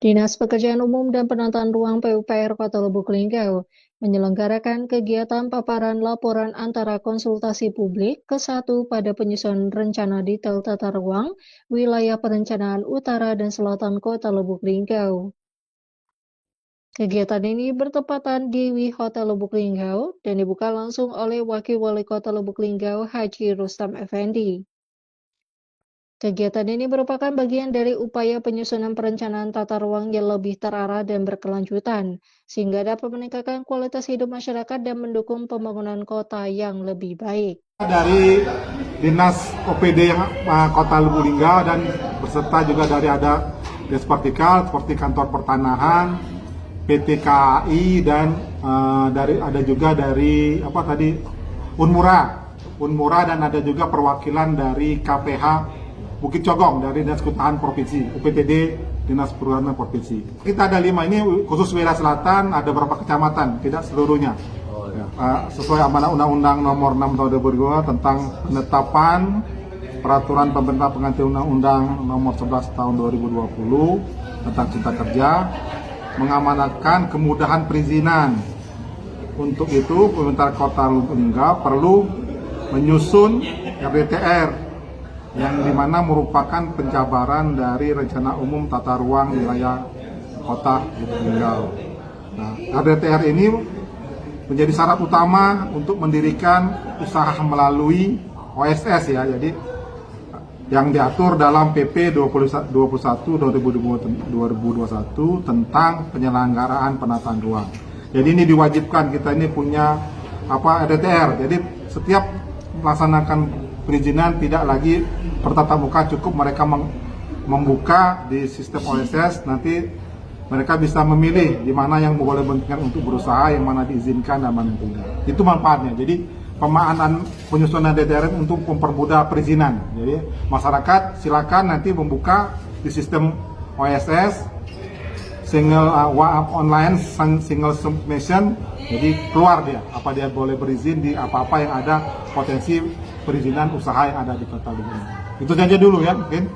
Dinas Pekerjaan Umum dan Penataan Ruang PUPR Kota Lubuk Linggau menyelenggarakan kegiatan paparan laporan antara konsultasi publik ke-1 pada penyusunan rencana detail tata ruang wilayah perencanaan utara dan selatan Kota Lubuk Linggau. Kegiatan ini bertepatan di Hotel Lubuk Linggau dan dibuka langsung oleh Wakil Wali Kota Lubuk Linggau Haji Rustam Effendi. Kegiatan ini merupakan bagian dari upaya penyusunan perencanaan tata ruang yang lebih terarah dan berkelanjutan, sehingga dapat meningkatkan kualitas hidup masyarakat dan mendukung pembangunan kota yang lebih baik. Dari Dinas OPD yang Kota Lubuk Linggau dan beserta juga dari ada Dinas Vertikal seperti Kantor Pertanahan, PT KAI dan ada juga dari Unmura dan ada juga perwakilan dari KPH Bukit Cogong dari Dinas Kehutanan Provinsi, UPTD Dinas Perhutanan Provinsi. Kita ada 5 ini khusus wilayah selatan, ada beberapa kecamatan, tidak seluruhnya. Sesuai amanah Undang-Undang Nomor 6 Tahun 2002 tentang penetapan peraturan pemerintah pengganti Undang-Undang Nomor 11 Tahun 2020 tentang Cipta Kerja, mengamanatkan kemudahan perizinan. Untuk itu, pemerintah Kota Lubuk Linggau perlu menyusun RDTR yang dimana merupakan penjabaran dari rencana umum tata ruang wilayah Kota Lubuk Linggau. Nah, RDTR ini menjadi syarat utama untuk mendirikan usaha melalui OSS ya. Jadi yang diatur dalam PP 21 2021 tentang penyelenggaraan penataan ruang. Jadi ini diwajibkan kita ini punya RDTR. Jadi setiap melaksanakan perizinan tidak lagi bertatap muka, cukup mereka membuka di sistem OSS, nanti mereka bisa memilih di mana yang boleh bentukkan untuk berusaha, yang mana diizinkan dan mana tidak. Itu manfaatnya. Jadi pemahaman penyusunan DTR untuk mempermudah perizinan. Jadi masyarakat silakan nanti membuka di sistem OSS single online single submission. Jadi keluar dia apa dia boleh berizin di apa-apa yang ada potensi perizinan usaha yang ada di Kota Lubuk Linggau. Itu saja dulu ya mungkin.